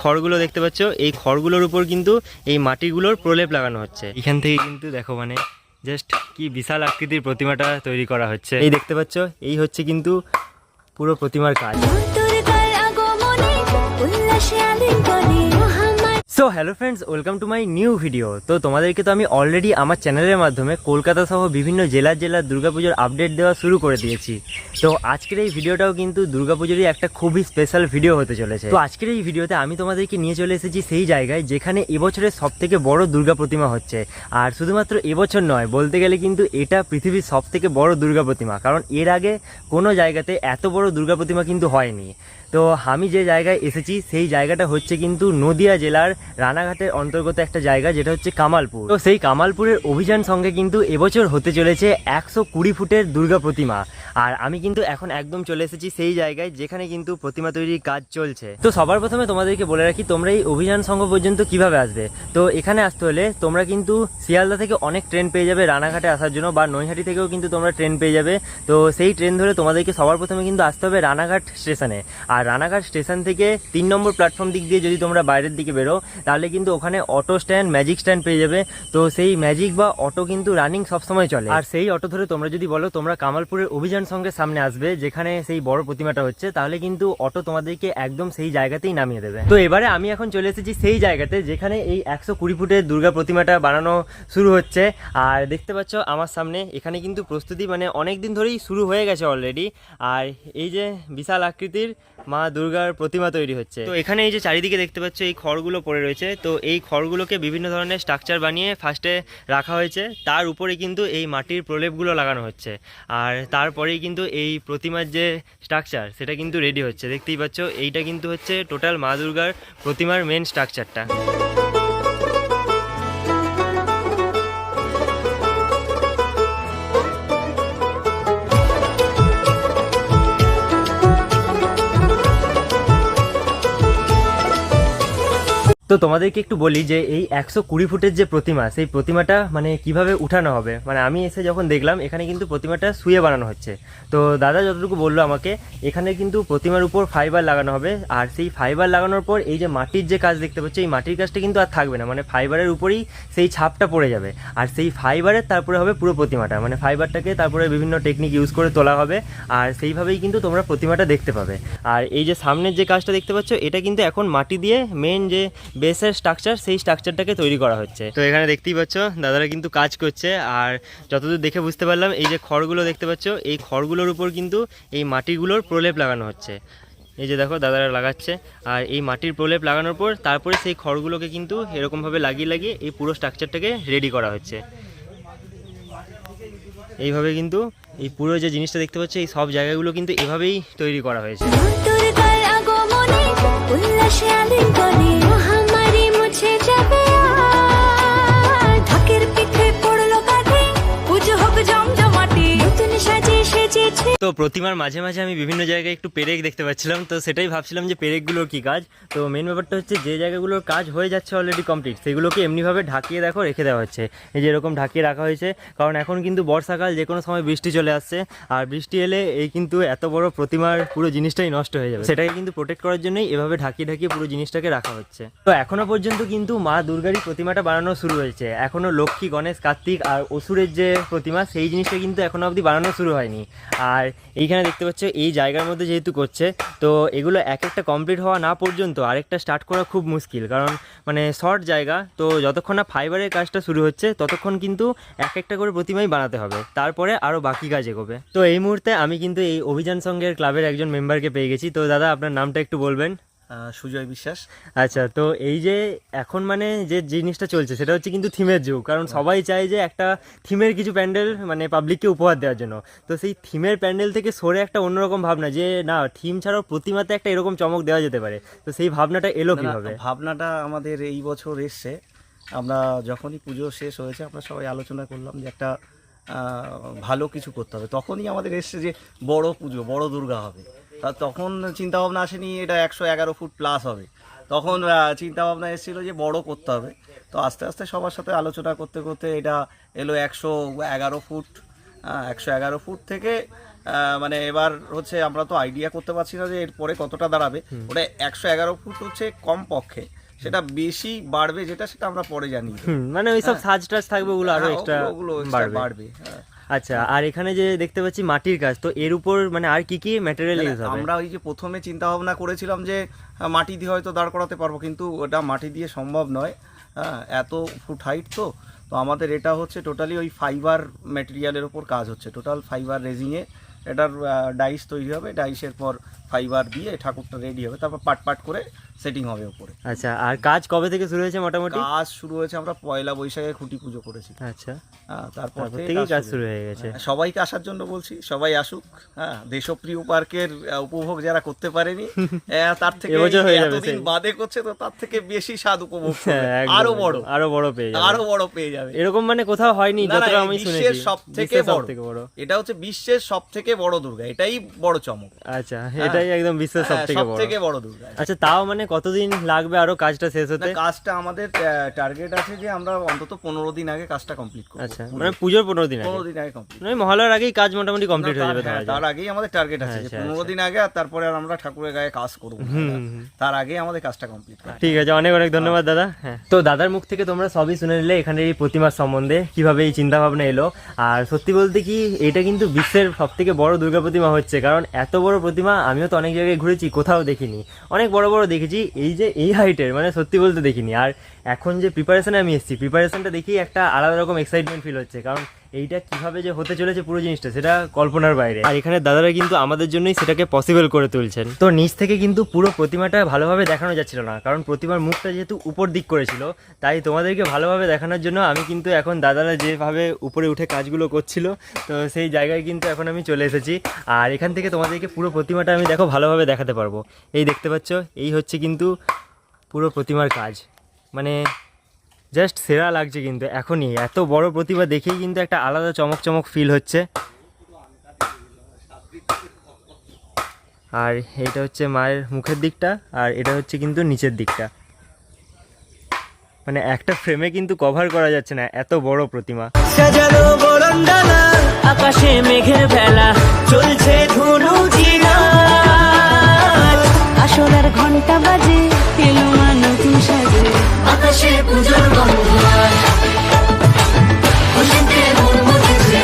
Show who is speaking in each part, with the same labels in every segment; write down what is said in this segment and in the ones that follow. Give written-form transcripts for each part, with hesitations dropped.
Speaker 1: খড়গুলো দেখতে পাচ্ছ, এই খড়গুলোর উপর কিন্তু এই মাটিগুলোর প্রলেপ লাগানো হচ্ছে। এখান থেকে কিন্তু দেখো মানে জাস্ট কি বিশাল আকৃতির প্রতিমাটা তৈরি করা হচ্ছে। এই দেখতে পাচ্ছ, এই হচ্ছে কিন্তু পুরো প্রতিমার কাজ। So hello friends, welcome to my new video. তো তোমাদেরকে তো আমি অলরেডি আমার চ্যানেলের মাধ্যমে কলকাতা সহ বিভিন্ন জেলার দুর্গাপুজোর আপডেট দেওয়া শুরু করে দিয়েছি। তো আজকের এই ভিডিওটাও কিন্তু দুর্গাপুজোরই একটা খুবই স্পেশাল ভিডিও হতে চলেছে। তো আজকের এই ভিডিওতে আমি তোমাদেরকে নিয়ে চলে এসেছি সেই জায়গায় যেখানে এবছরের সব থেকে বড় দুর্গা প্রতিমা হচ্ছে। আর শুধুমাত্র এবছর নয়, বলতে গেলে কিন্তু এটা পৃথিবীর সব থেকে বড় দুর্গা প্রতিমা, কারণ এর আগে কোনো জায়গাতে এত বড় দুর্গা প্রতিমা কিন্তু হয়নি। তো আমি যে জায়গায় এসেছি সেই জায়গাটা হচ্ছে কিন্তু নদিয়া জেলার রানাঘাটের অন্তর্গত একটা জায়গা, যেটা হচ্ছে কামালপুর। তো সেই কামালপুরের অভিযান সঙ্গে কিন্তু এবছর হতে চলেছে 120 ফুটের দুর্গা প্রতিমা। আর আমি কিন্তু এখন একদম চলে এসেছি সেই জায়গায় যেখানে কিন্তু প্রতিমা তৈরির কাজ চলছে। তো সবার প্রথমে তোমাদেরকে বলে রাখি, তোমরা এই অভিযান সংঘ পর্যন্ত কিভাবে আসবে। তো এখানে আসতে হলে তোমরা কিন্তু শিয়ালদা থেকে অনেক ট্রেন পেয়ে যাবে রানাঘাটে আসার জন্য, বা নৈহাটি থেকেও কিন্তু তোমরা ট্রেন পেয়ে যাবে। তো সেই ট্রেন ধরে তোমাদেরকে সবার প্রথমে কিন্তু আসতে হবে রানাঘাট স্টেশনে। আর রানাঘাট স্টেশন থেকে 3 নম্বর প্ল্যাটফর্ম দিক দিয়ে যদি তোমরা বাইরের দিকে বেরো, তাহলে কিন্তু ওখানে অটো স্ট্যান্ড, ম্যাজিক স্ট্যান্ড পেয়ে যাবে। তো সেই ম্যাজিক বা অটো কিন্তু রানিং সবসময় চলে। আর সেই অটো ধরে তোমরা যদি বলো তোমরা কামালপুরের অভিযান সঙ্গে সামনে আসবে যেখানে সেই বড় প্রতিমাটা হচ্ছে, তাহলে কিন্তু অটো তোমাদেরকে একদম সেই জায়গাতেই নামিয়ে দেবে। তো এবারে আমি এখন চলে এসেছি সেই জায়গাতে যেখানে এই 120 ফুটের দুর্গা প্রতিমাটা বানানো শুরু হচ্ছে। আর দেখতে পাচ্ছ আমার সামনে এখানে কিন্তু প্রস্তুতি মানে অনেক দিন ধরেই শুরু হয়ে গেছে অলরেডি। আর এই যে বিশাল আকৃতির মা দুর্গার প্রতিমা তৈরি হচ্ছে। তো এখানে এই যে চারিদিকে দেখতে পাচ্ছ এই খড়গুলো পড়ে রয়েছে। তো এই খড়গুলোকে বিভিন্ন ধরনের স্ট্রাকচার বানিয়ে ফার্স্টে রাখা হয়েছে, তার উপরে কিন্তু এই মাটির প্রলেপগুলো লাগানো হচ্ছে। আর তারপরেই কিন্তু এই প্রতিমার যে স্ট্রাকচার সেটা কিন্তু রেডি হচ্ছে। দেখতেই পাচ্ছ এইটা কিন্তু হচ্ছে টোটাল মা দুর্গার প্রতিমার মেন স্ট্রাকচারটা। তো তোমাদেরকে একটু বলি যে এই 120 ফুটের যে প্রতিমা, সেই প্রতিমাটা মানে কিভাবে উঠানো হবে। মানে আমি এসে যখন দেখলাম এখানে কিন্তু প্রতিমাটা শুয়ে বানানো হচ্ছে। তো দাদা যতটুকু বললো আমাকে, এখানে কিন্তু প্রতিমার উপর ফাইবার লাগানো হবে। আর সেই ফাইবার লাগানোর পর এই যে মাটির যে কাজ দেখতে পাচ্ছ, এই মাটির কাজটা কিন্তু আর থাকবে না, মানে ফাইবারের উপরেই সেই ছাপটা পড়ে যাবে। আর সেই ফাইবারের তারপরে হবে পুরো প্রতিমাটা, মানে ফাইবারটাকে তারপরে বিভিন্ন টেকনিক ইউজ করে তোলা হবে। আর সেইভাবেই কিন্তু তোমরা প্রতিমাটা দেখতে পাবে। আর এই যে সামনের যে কাজটা দেখতে পাচ্ছ, এটা কিন্তু এখন মাটি দিয়ে মেন যে বেসের স্ট্রাকচার, সেই স্ট্রাকচারটাকে তৈরি করা হচ্ছে। তো এখানে দেখতেই পাচ্ছ দাদারা কিন্তু কাজ করছে। আর যতদূর দেখে বুঝতে পারলাম, এই যে খড়গুলো দেখতে পাচ্ছ, এই খড়গুলোর উপর কিন্তু এই মাটিগুলোর প্রলেপ লাগানো হচ্ছে। এই যে দেখো দাদারা লাগাচ্ছে। আর এই মাটির প্রলেপ লাগানোর পর তারপরে সেই খড়গুলোকে কিন্তু এরকমভাবে লাগিয়ে লাগিয়ে এই পুরো স্ট্রাকচারটাকে রেডি করা হচ্ছে। এইভাবে কিন্তু এই পুরো যে জিনিসটা দেখতে পাচ্ছ, এই সব জায়গাগুলো কিন্তু এভাবেই তৈরি করা হয়েছে। তো প্রতিমার মাঝে মাঝে আমি বিভিন্ন জায়গায় একটু পেরেক দেখতে পাচ্ছিলাম। তো সেটাই ভাবছিলাম যে পেরেকগুলোর কী কাজ। তো মেন ব্যাপারটা হচ্ছে যে জায়গাগুলোর কাজ হয়ে যাচ্ছে অলরেডি কমপ্লিট, সেগুলোকে এমনিভাবে ঢাকিয়ে দেখো রেখে দেওয়া হচ্ছে। এই যে এরকম ঢাকিয়ে রাখা হয়েছে, কারণ এখন কিন্তু বর্ষাকাল, যে কোনো সময় বৃষ্টি চলে আসছে। আর বৃষ্টি এলে এই কিন্তু এত বড় প্রতিমার পুরো জিনিসটাই নষ্ট হয়ে যাবে। সেটাকে কিন্তু প্রোটেক্ট করার জন্যই এভাবে ঢাকিয়ে ঢাকিয়ে পুরো জিনিসটাকে রাখা হচ্ছে। তো এখনো পর্যন্ত কিন্তু মা দুর্গারই প্রতিমাটা বানানো শুরু হয়েছে। এখনও লক্ষ্মী, গণেশ, কার্তিক আর অসুরের যে প্রতিমা, সেই জিনিসটা কিন্তু এখনো অবধি বানানো শুরু হয়নি। আর এইখানে দেখতে পাচ্ছ এই জায়গার মধ্যে যেহেতু করছে, তো এগুলো এক একটা কমপ্লিট হওয়া না পর্যন্ত আরেকটা স্টার্ট করা খুব মুশকিল, কারণ মানে শর্ট জায়গা। তো যতক্ষণ না ফাইবারের কাজটা শুরু হচ্ছে ততক্ষণ কিন্তু এক একটা করে প্রতিমাই বানাতে হবে, তারপরে আরও বাকি কাজ এগোবে। তো এই মুহূর্তে আমি কিন্তু এই অভিযান সংঘের ক্লাবের একজন মেম্বারকে পেয়ে গেছি। তো দাদা আপনার নামটা একটু বলবেন?
Speaker 2: সুজয় বিশ্বাস।
Speaker 1: আচ্ছা, তো এই যে এখন মানে যে জিনিসটা চলছে সেটা হচ্ছে কিন্তু থিমের যুগ, কারণ সবাই চায় যে একটা থিমের কিছু প্যান্ডেল মানে পাবলিককে উপহার দেওয়ার জন্য। তো সেই থিমের প্যান্ডেল থেকে সরে একটা অন্যরকম ভাবনা, যে না থিম ছাড়াও প্রতিমাতে একটা এরকম চমক দেওয়া যেতে পারে। তো সেই ভাবনাটা এলো কিভাবে?
Speaker 2: ভাবনাটা আমাদের এই বছর এসছে। আমরা যখনই পুজো শেষ হয়েছে আমরা সবাই আলোচনা করলাম যে একটা ভালো কিছু করতে হবে। তখনই আমাদের এসছে যে বড় পুজো, বড় দুর্গা হবে। তখন চিন্তাভাবনা আসেনি এটা 111 ফুট প্লাস হবে, তখন চিন্তাভাবনা এসেছিলো যে বড় করতে হবে। তো আস্তে আস্তে সবার সাথে আলোচনা করতে করতে এটা এলো 111 ফুট হ্যাঁ 111 ফুট থেকে মানে এবার হচ্ছে আমরা তো আইডিয়া করতে পারছি না যে এরপরে কতটা দাঁড়াবে। ওটা 111 ফুট হচ্ছে কম পক্ষে, সেটা বেশি বাড়বে যেটা সেটা আমরা পরে জানি।
Speaker 1: মানে ওই সব সাজ টাজ থাকবে ওগুলো আরো এক্সট্রা
Speaker 2: ওগুলো বাড়বে। হ্যাঁ।
Speaker 1: আচ্ছা, আর এখানে যে দেখতে পাচ্ছি মাটির কাজ, তো এর উপর মানে আর কি কি ম্যাটেরিয়াল ইউজ হবে?
Speaker 2: আমরা ওই যে প্রথমে চিন্তা ভাবনা করেছিলাম যে মাটি দিয়ে হয়তো দাঁড় করাতে পারবো, কিন্তু ওটা মাটি দিয়ে সম্ভব নয়। হ্যাঁ, এত ফুট হাইট তো আমাদের এটা হচ্ছে টোটালি ওই ফাইবার ম্যাটেরিয়ালের ওপর কাজ হচ্ছে, টোটাল ফাইবার রেজিংয়ে এটার ডাইস তৈরি হবে, ডাইসের পর ফাইবার দিয়ে ঠাকুরটা রেডি হবে, তারপর পাট পাট করে সেটিং হবে উপরে।
Speaker 1: আচ্ছা, আর কাজ কবে থেকে শুরু হয়েছে মোটামুটি?
Speaker 2: কাজ শুরু হয়েছে আমরা পয়লা বৈশাখে খুঁটি পুজো করেছি।
Speaker 1: আচ্ছা,
Speaker 2: তারপর
Speaker 1: থেকেই কাজ শুরু হয়ে গেছে।
Speaker 2: সবাইকে আসার জন্য বলছি, সবাই আসুক। হ্যাঁ, দেশপ্রিয় পার্কের উপভোগ যারা করতে পারেনি তার থেকে এতদিন বাদে করছে, তো তার থেকে বেশি স্বাদ উপভোগ আরো বড় পেয়ে যাবে।
Speaker 1: এরকম মানে কোথাও হয়নি যতটা আমি শুনেছি।
Speaker 2: সব থেকে বড় এটা হচ্ছে বিশ্বের সব থেকে বড় দুর্গা, এটাই বড় চমক।
Speaker 1: আচ্ছা, এটাই একদম বিশ্বের সব থেকে বড় দুর্গা। আচ্ছা, তাও মানে কতদিন লাগবে আরো কাজটা শেষ হতে?
Speaker 2: কাজটা আমাদের টার্গেট আছে যে আমরা অন্তত 15 দিন আগে কাজটা কমপ্লিট করব।
Speaker 1: আচ্ছা, মানে পুজোর 15 দিন আগে কমপ্লিট, মানে মহালয়ার আগেই কাজ মোটামুটি কমপ্লিট হয়ে যাবে।
Speaker 2: তার আগেই আমাদের টার্গেট আছে যে 15 দিন আগে, আর তারপরে আর আমরা ঠাকুরের গায়ে কাজ করব, তার আগে আমাদের কাজটা কমপ্লিট করব।
Speaker 1: ঠিক আছে, অনেক অনেক ধন্যবাদ দাদা। হ্যাঁ, তো দাদার মুখ থেকে তোমরা সবই শুনে নিলে এখানে এই প্রতিমার সম্বন্ধে, কিভাবে এই চিন্তা ভাবনা এলো। আর সত্যি বলতে কি, এটা কিন্তু বিশ্বের সব থেকে বড় দুর্গা প্রতিমা হচ্ছে, কারণ এত বড় প্রতিমা আমিও তো অনেক জায়গায় ঘুরেছি, কোথাও দেখিনি। অনেক বড় বড় দেখেছি, এই যে এই হাইটের মানে সত্যি বলতে দেখিনি। আর এখন যে প্রিপারেশনে আমি এসেছি, প্রিপারেশনটা দেখি একটা আলাদা রকম এক্সাইটমেন্ট ফিল হচ্ছে, কারণ এইটা কিভাবে যে হতে চলেছে পুরো জিনিসটা, সেটা কল্পনার বাইরে। আর এখানে দাদারা কিন্তু আমাদের জন্যই সেটাকে পসিবল করে তুলছেন। তো নিচ থেকে কিন্তু পুরো প্রতিমাটা ভালোভাবে দেখানো যাচ্ছিল না, কারণ প্রতিমার মুখটা যেহেতু উপর দিক করেছিল, তাই তোমাদেরকে ভালোভাবে দেখানোর জন্য আমি কিন্তু এখন দাদারা যেভাবে উপরে উঠে কাজগুলো করছিল, তো সেই জায়গায় কিন্তু এখন আমি চলে এসেছি। আর এখান থেকে তোমাদেরকে পুরো প্রতিমাটা আমি দেখো ভালোভাবে দেখাতে পারবো। এই দেখতে পাচ্ছ, এই হচ্ছে কিন্তু পুরো প্রতিমার কাজ, মানে জাস্ট সেরা লাগছে। কিন্তু এখনই এত বড় প্রতিভা দেখেই কিন্তু একটা আলাদা চমক চমক ফিল হচ্ছে। আর এটা হচ্ছে মায়ের মুখের দিকটা, আর এটা হচ্ছে কিন্তু নিচের দিকটা, মানে একটা ফ্রেমে কিন্তু কভার করা যাচ্ছে না, এত বড় প্রতিমা। সাজানো বরণডালা, আকাশে মেঘের ভেলা, চলছে ধুনুচিরা,
Speaker 3: আসরের ঘন্টা বাজে, এলো মা নতুন সাজে, আকাশে পুজোর গন্ধ, খুশিতে মন মুছেছে।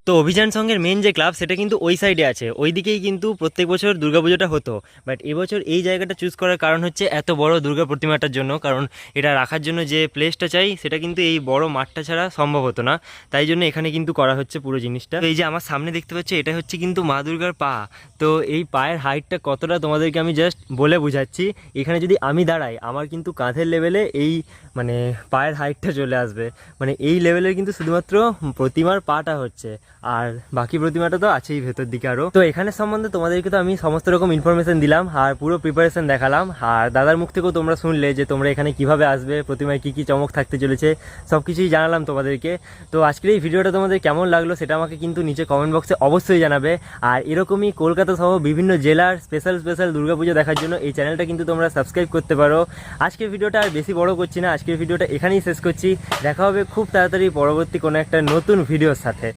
Speaker 1: তো অভিযান সঙ্গের মেন যে ক্লাব, সেটা কিন্তু ওই সাইডে আছে, ওই দিকেই কিন্তু প্রত্যেক বছর দুর্গাপুজোটা হতো। বাট এবছর এই জায়গাটা চুজ করার কারণ হচ্ছে এত বড় দুর্গা প্রতিমাটার জন্য, কারণ এটা রাখার জন্য যে প্লেসটা চাই, সেটা কিন্তু এই বড় মাঠটা ছাড়া সম্ভব হতো না, তাই জন্য এখানে কিন্তু করা হচ্ছে পুরো জিনিসটা। তো এই যে আমার সামনে দেখতে পাচ্ছ, এটা হচ্ছে কিন্তু মা দুর্গার পা। তো এই পায়ের হাইটটা কতটা তোমাদেরকে আমি জাস্ট বলে বুঝাচ্ছি। এখানে যদি আমি দাঁড়াই, আমার কিন্তু কাঁধের লেভেলে এই মানে পায়ের হাইটটা চলে আসবে, মানে এই লেভেলের কিন্তু শুধুমাত্র প্রতিমার পাটা হচ্ছে, আর বাকি প্রতিমাটা তো আছেই ভেতর দিকে আরও। তো এখানে সম্বন্ধে তোমাদেরকে তো আমি সমস্ত রকম ইনফরমেশন দিলাম, আর পুরো প্রিপারেশন দেখালাম, আর দাদার মুখ থেকেও তোমরা শুনলে যে তোমরা এখানে কিভাবে আসবে, প্রতিমায় কী কী চমক থাকতে চলেছে, সব কিছুই জানালাম তোমাদেরকে। তো আজকের এই ভিডিওটা তোমাদের কেমন লাগলো সেটা আমাকে কিন্তু নিচে কমেন্ট বক্সে অবশ্যই জানাবে। আর এরকমই কলকাতা সহ বিভিন্ন জেলার স্পেশাল দুর্গাপুজো দেখার জন্য এই চ্যানেলটা কিন্তু তোমরা সাবস্ক্রাইব করতে পারো। আজকের ভিডিওটা আর বেশি বড় করছি না, আজকের ভিডিওটা এখানেই শেষ করছি। দেখা হবে খুব তাড়াতাড়ি পরবর্তী কোনো একটা নতুন ভিডিওর সাথে।